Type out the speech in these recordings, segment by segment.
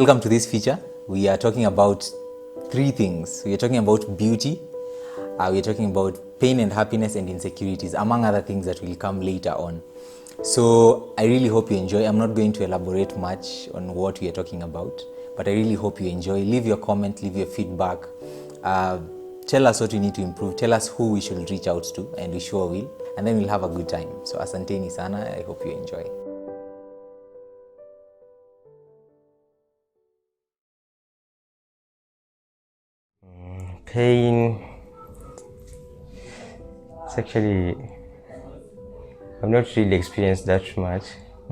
Welcome to this feature. We are talking about three things. We are talking about beauty, we are talking about pain and happiness and insecurities, among other things that will come later on. So I really hope you enjoy. I'm not going to elaborate much on what we are talking about, but I really hope you enjoy. Leave your comment, leave your feedback. Tell us what we need to improve. Tell us who we should reach out to, and we sure will. And then we'll have a good time. So asanteni sana. I hope you enjoy. Pain, it's actually, I've not really experienced that much,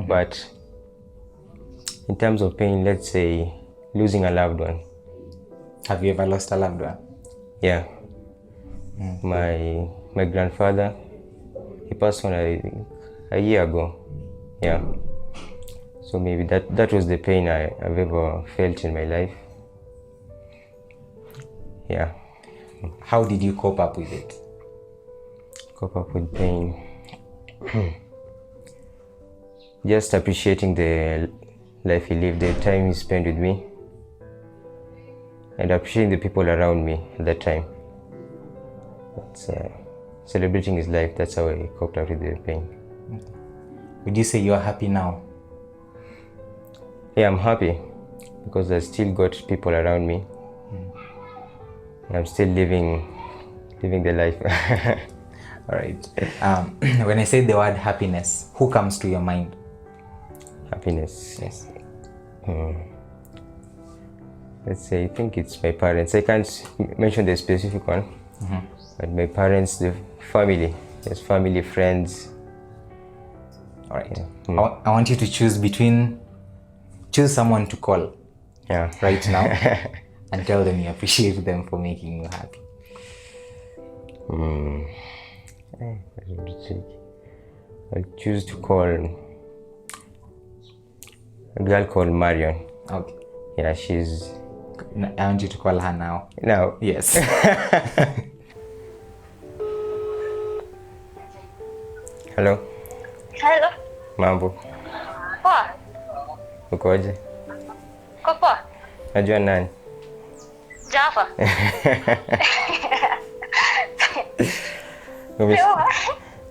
but in terms of pain, let's say losing a loved one. Have you ever lost a loved one? Yeah. My grandfather, he passed on a year ago. Yeah. So maybe that was the pain I've ever felt in my life. Yeah. How did you cope up with it? Cope up with pain. Just appreciating the life he lived, the time he spent with me, and appreciating the people around me at that time. That's, celebrating his life, that's how I coped up with the pain. Would you say you are happy now? Yeah, I'm happy because I still got people around me. I'm still living the life. All right. When I say the word happiness, who comes to your mind? Happiness. Yes. Let's say, I think it's my parents. I can't mention the specific one, but my parents, the family. Yes, family, friends. All right. I want you to choose someone to call. Yeah. Right now, and tell them you appreciate them for making you happy. I'll choose to call a girl called Marion. Okay. Yeah, she's... I want you to call her now. Now? Yes. Hello? Hello. Mambo? Poa. Ukoje? Uko poa? Najua nani? Java.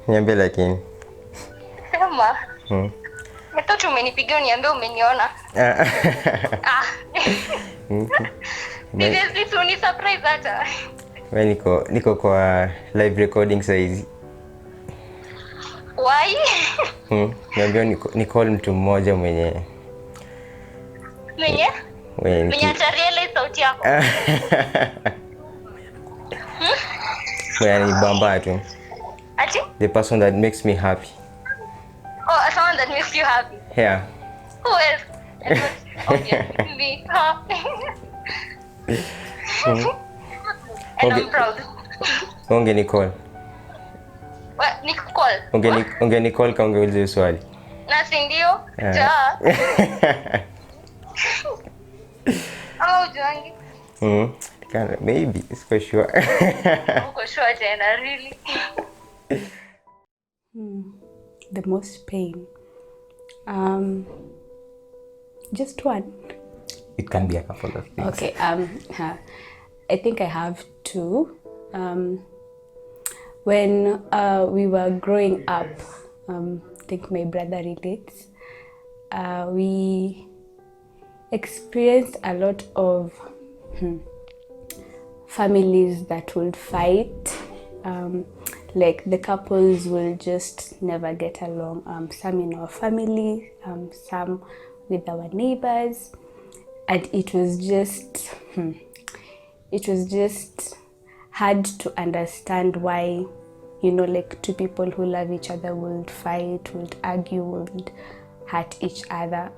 Niambie lakini. Sema. Mtoto umenipigia uniambia umeniona. Seriously, so ni surprise hata. Wewe niko kwa live recording saizi. Why? Niambia ni call mtu mmoja mwenye realize sauti yako. Ni bamba tu. Ati? The person that makes me happy. Oh, someone that makes you happy. Yeah. Who else? Obviously me. And I'm proud. Ungeni call. What? Niku call? Ungeni call kama ungeuliza swali. Na si ndio? Ja. Ama ujuangi? Maybe, it's for sure. Uko sure tena, really? The most pain. Just one. It can be a couple of things. Okay. I think I have two. When we were growing up, I think my brother relates. We experienced a lot of families that would fight. Like the couples will just never get along. Some in our family, some with our neighbors, and it was just hard to understand why, like two people who love each other would fight, would argue, would hurt each other.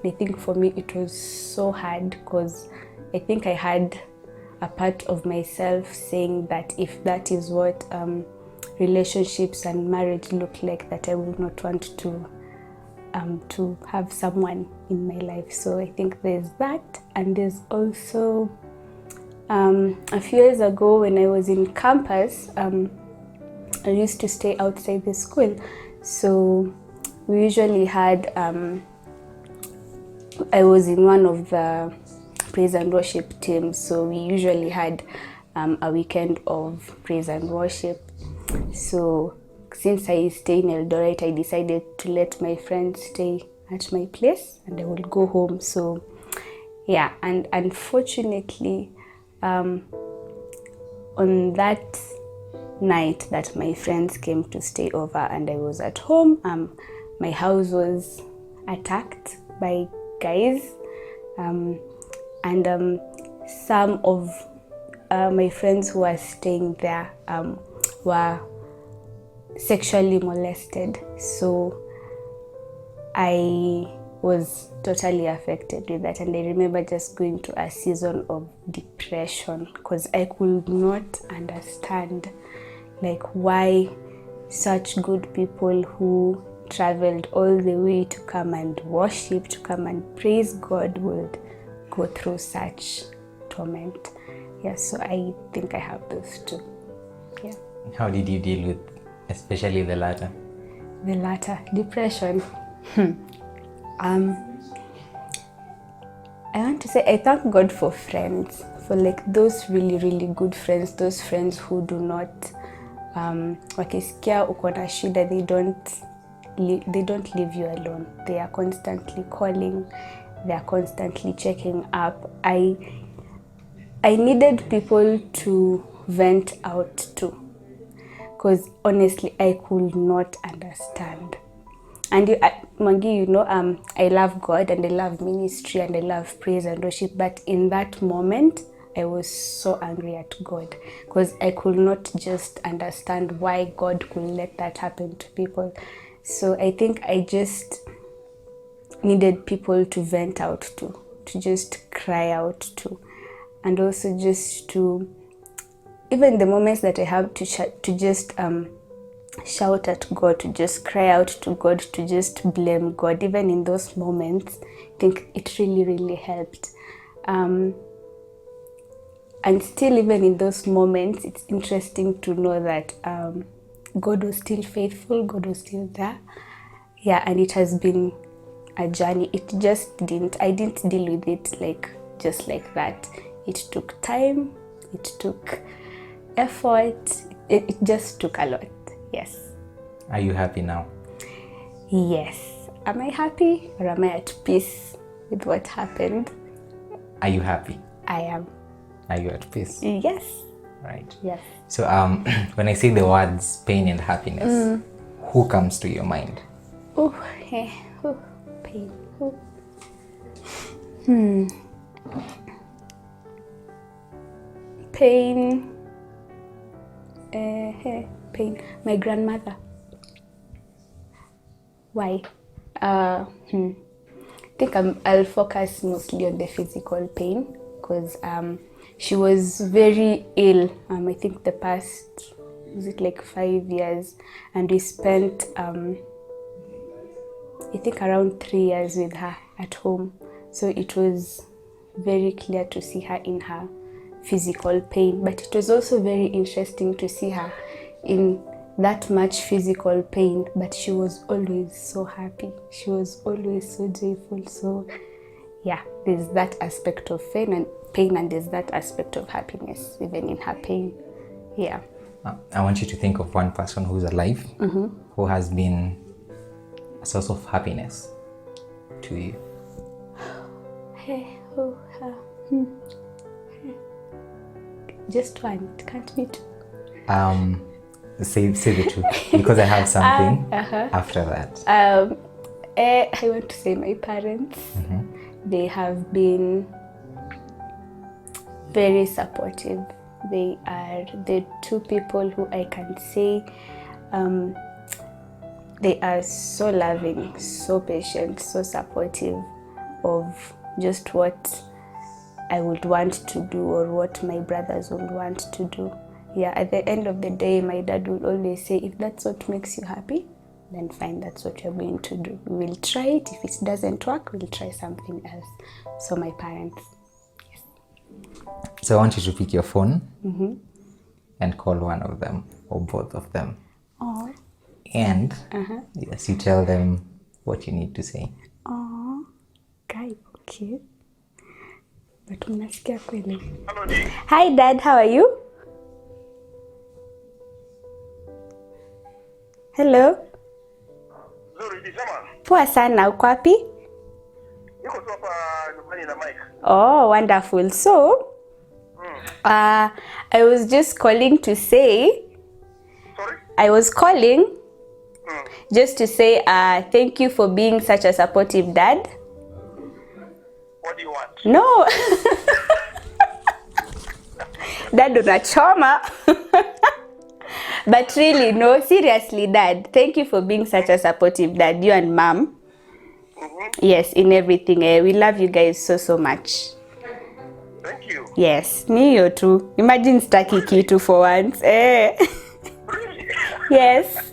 I think for me it was so hard because I think I had a part of myself saying that if that is what relationships and marriage look like, that I would not want to have someone in my life. So I think there's that, and there's also a few years ago when I was in campus, I used to stay outside the school, so we usually had I was in one of the praise and worship teams, so we usually had a weekend of praise and worship. So since I stay in Eldoret, I decided to let my friends stay at my place and I will go home. So yeah, and unfortunately, on that night that my friends came to stay over and I was at home, my house was attacked by guys, and some of my friends who were staying there were sexually molested. So I was totally affected with that, and I remember just going to a season of depression because I could not understand like why such good people who traveled all the way to come and worship, to come and praise God, would go through such torment. Yeah, so I think I have those two. Yeah. How did you deal with especially the latter? The latter, depression. I want to say I thank God for friends, for like those really, really good friends, those friends who do not wakisikia uko na shida, they don't leave you alone. They are constantly calling, they are constantly checking up. I needed people to vent out to, because honestly I could not understand. And Mangi, you know, I love God and I love ministry and I love praise and worship, but in that moment I was so angry at God because I could not just understand why God could let that happen to people. So I think I just needed people to vent out to just cry out to, and also just to, even the moments that I have to just shout at God, to just cry out to God, to just blame God. Even in those moments, I think it really, really helped. And still, even in those moments, it's interesting to know that God was still faithful, God was still there. Yeah, and it has been a journey. I didn't deal with it just like that. It took time, it took effort, it just took a lot. Yes. Are you happy now? Yes. Am I happy or am I at peace with what happened? Are you happy? I am. Are you at peace? Yes. Right. Yes. So when I say the words pain and happiness, who comes to your mind? Oh, hey, oh, pain. Oh. Pain. Pain. My grandmother. Why? I think I'll focus mostly on the physical pain because she was very ill. I think the past, was it like 5 years, and we spent I think around 3 years with her at home. So it was very clear to see her in her physical pain, but it was also very interesting to see her in that much physical pain, but she was always so happy. She was always so joyful. So yeah, there's that aspect of pain and there's that aspect of happiness even in her pain. Yeah. I want you to think of one person who's alive, who has been a source of happiness to you. Just one. It can't be two. Say the two, because I have something after that. I want to say my parents. They have been very supportive. They are the two people who I can say they are so loving, so patient, so supportive of just what I would want to do or what my brothers would want to do. Yeah, at the end of the day, my dad will always say, if that's what makes you happy, then fine, that's what you're going to do. We will try it. If it doesn't work, we'll try something else. So my parents, yes. So I want you to pick your phone and call one of them or both of them. Oh. And yes, you tell them what you need to say. Oh, Guy, okay. But unasikia kweli. Hello, Dee. Hi Dad, how are you? Hello. Zuri, sema. Poa sana, uko wapi? Niko tu hapa nyumbani na Mike. Oh, wonderful. So, I was just calling to say, Sorry? I was calling just to say thank you for being such a supportive dad. What do you want? No. Dad unachoma. But really, no, seriously, Dad. Thank you for being such a supportive dad, you and Mom. Yes, in everything. We love you guys so much. Thank you. Yes, niyo too. Imagine staki kitu for once. Really? Yes.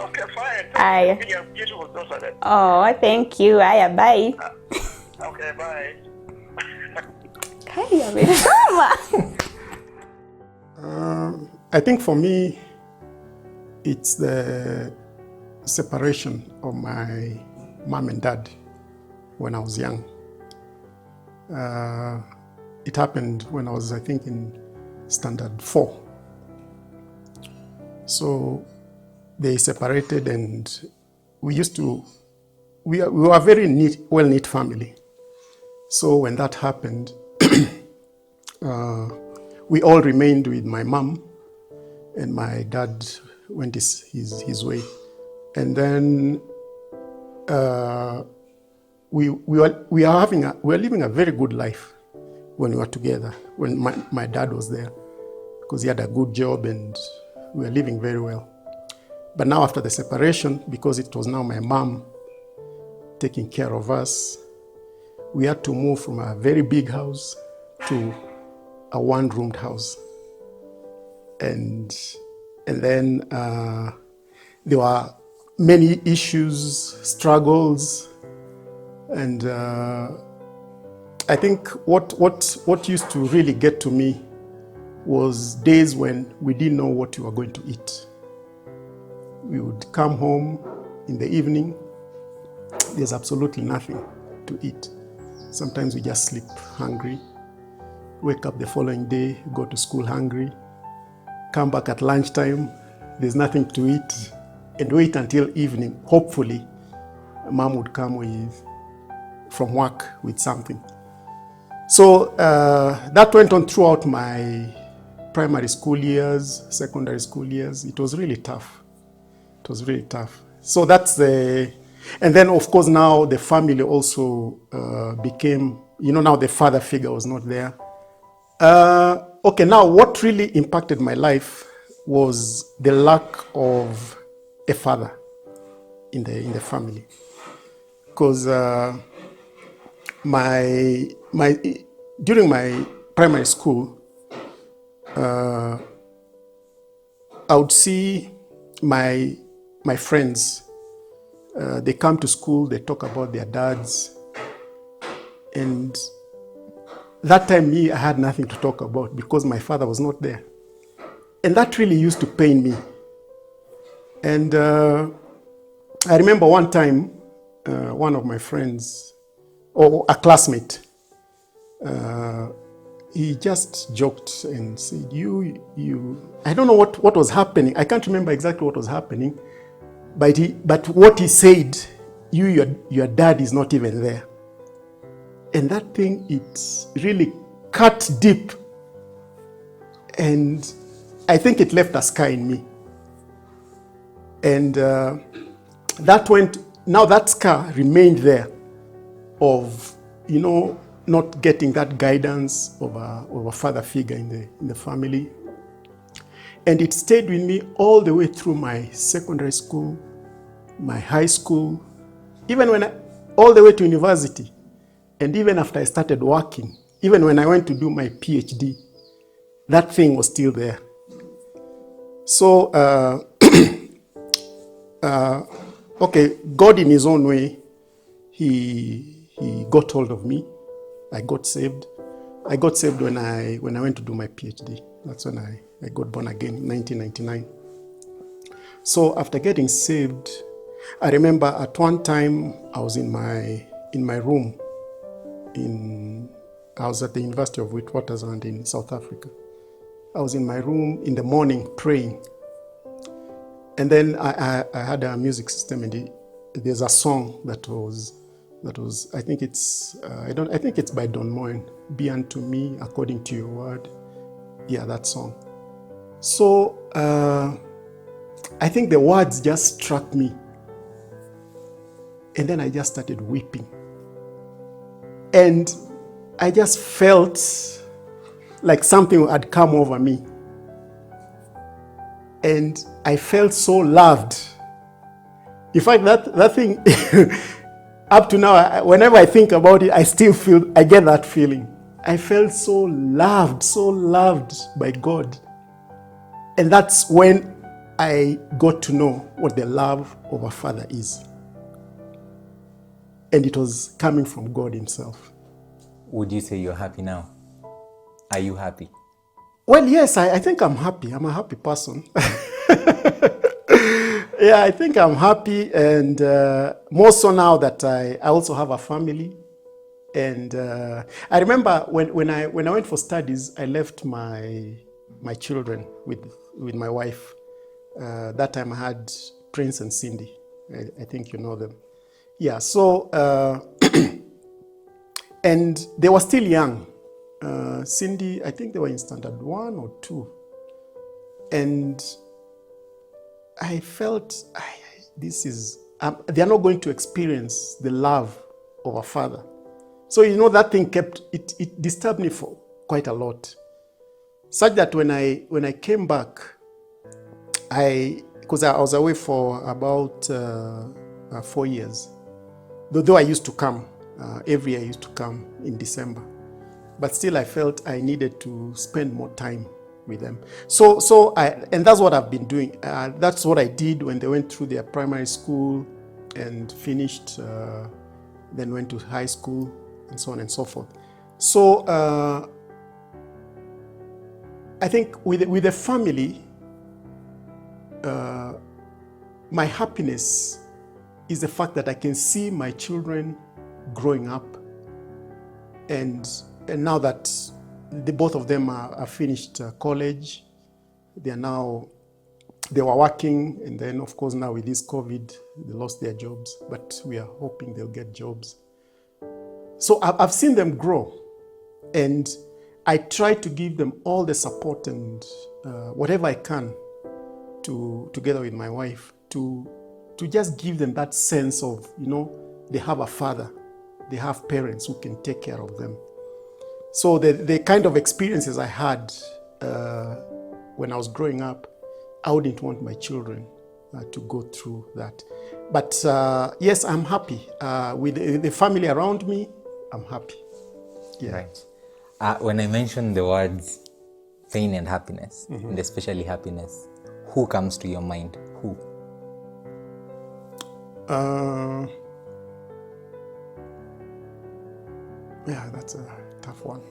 Okay, fine. Aye. Thank you. You're a beautiful daughter then. Oh, thank you. Aya, bye. Okay, bye. Hey, amechoma. I think for me, it's the separation of my mom and dad when I was young. It happened when I was, I think, in standard 4. So they separated, and we were a very well-knit family. So when that happened, we all remained with my mom, and my dad went his way. And then we were living a very good life when we were together, when my dad was there, because he had a good job and we were living very well. But now after the separation, because it was now my mom taking care of us, we had to move from a very big house to a one-roomed house. And then there were many issues, struggles, and I think what used to really get to me was days when we didn't know what we were going to eat. We would come home in the evening, there's absolutely nothing to eat. Sometimes we just sleep hungry, wake up the following day, go to school hungry, come back at lunchtime, there's nothing to eat, and wait until evening. Hopefully, mom would come from work with something. So that went on throughout my primary school years, secondary school years. It was really tough. It was really tough. So and then of course now the family also became, now the father figure was not there. Okay, now what really impacted my life was the lack of a father in the family. Because during my primary school, I would see my friends. They come to school, they talk about their dads, and that time I had nothing to talk about because my father was not there. And that really used to pain me. And I remember one time, one of my friends, or a classmate, he just joked and said, I don't know what was happening. I can't remember exactly what was happening, but what he said, your dad is not even there. And that thing, it really cut deep. And I think it left a scar in me. And that scar remained there of, not getting that guidance of a father figure in the family. And it stayed with me all the way through my secondary school, my high school, even all the way to university. And even after I started working, even when I went to do my PhD, that thing was still there. So, okay, God in his own way, he got hold of me. I got saved. I got saved when I went to do my PhD. That's when I got born again in 1999. So after getting saved, I remember at one time I was in my room I was at the University of Witwatersrand in South Africa. I was in my room in the morning praying. And then I had a music system, and there's a song that was I think it's by Don Moen, "Be unto me according to your word." Yeah, that song. So I think the words just struck me, and then I just started weeping, and I just felt like something had come over me. And I felt so loved. In fact, that thing, up to now, whenever I think about it, I get that feeling. I felt so loved by God. And that's when I got to know what the love of a father is. And it was coming from God himself. Would you say you're happy now? Are you happy? Well, yes, I think I'm happy. I'm a happy person. Yeah, I think I'm happy, and more so now that I also have a family. And I remember when I went for studies, I left my children with my wife. That time I had Prince and Cindy. I think you know them. Yeah, so, and they were still young. Cindy, I think they were in standard 1 or 2. And I felt they are not going to experience the love of a father. So, that thing it disturbed me for quite a lot. Such that when I came back, because I was away for about 4 years, though I used to come, every year I used to come in December. But still I felt I needed to spend more time with them. And that's what I've been doing. That's what I did when they went through their primary school and finished, then went to high school and so on and so forth. So I think with the family, my happiness is the fact that I can see my children growing up, and now that both of them are finished college, they were working, and then of course now with this COVID, they lost their jobs, but we are hoping they'll get jobs. So I've seen them grow, and I try to give them all the support and whatever I can together with my wife to just give them that sense of, they have a father, they have parents who can take care of them. So the kind of experiences I had when I was growing up, I wouldn't want my children to go through that. But yes, I'm happy. With the family around me, I'm happy. Yeah. Right. When I mentioned the words pain and happiness, and especially happiness, who comes to your mind? Who? Yeah, that's a tough one.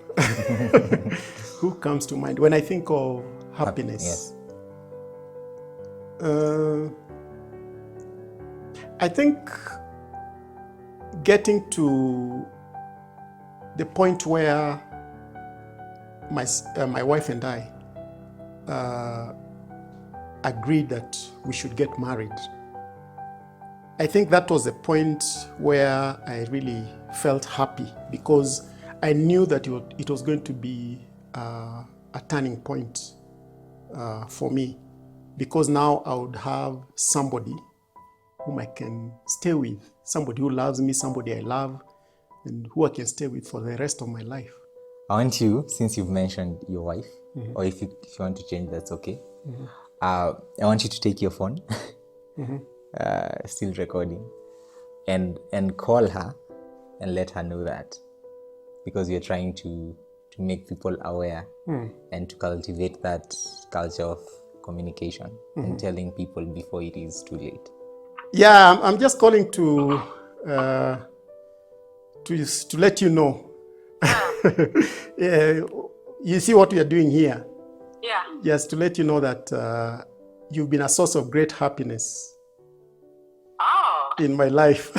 Who comes to mind when I think of happiness? Yes. I think getting to the point where my wife and I agreed that we should get married. I think that was a point where I really felt happy, because I knew that it was going to be a turning point for me, because now I would have somebody whom I can stay with, somebody who loves me, somebody I love, and who I can stay with for the rest of my life. I want you, since you've mentioned your wife, or if you want to change, that's okay. I want you to take your phone, still recording, and call her and let her know that, because you're trying to make people aware and to cultivate that culture of communication and telling people before it is too late. Yeah, I'm just calling to let you know. Yeah, you see what we are doing here? Yeah. Yes, to let you know that you've been a source of great happiness. Oh. in my life.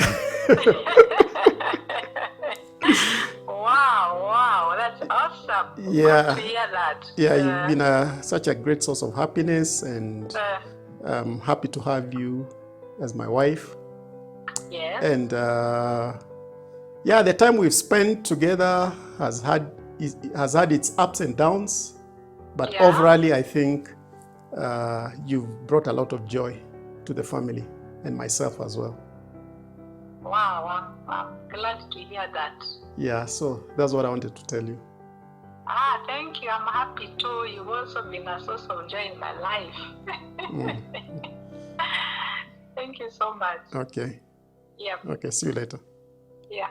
Wow, that's awesome. Yeah. Good to hear that. Yeah, you've been such a great source of happiness, and I'm happy to have you as my wife. Yes. And yeah, the time we've spent together has had its ups and downs, but Yeah. overall, I think you've brought a lot of joy to the family and myself as well. Wow, I'm glad to hear that. Yeah, so that's what I wanted to tell you. Thank you. I'm happy too. You've also been a source of joy in my life. Thank you so much. Okay. Yeah. Okay, see you later. Yeah.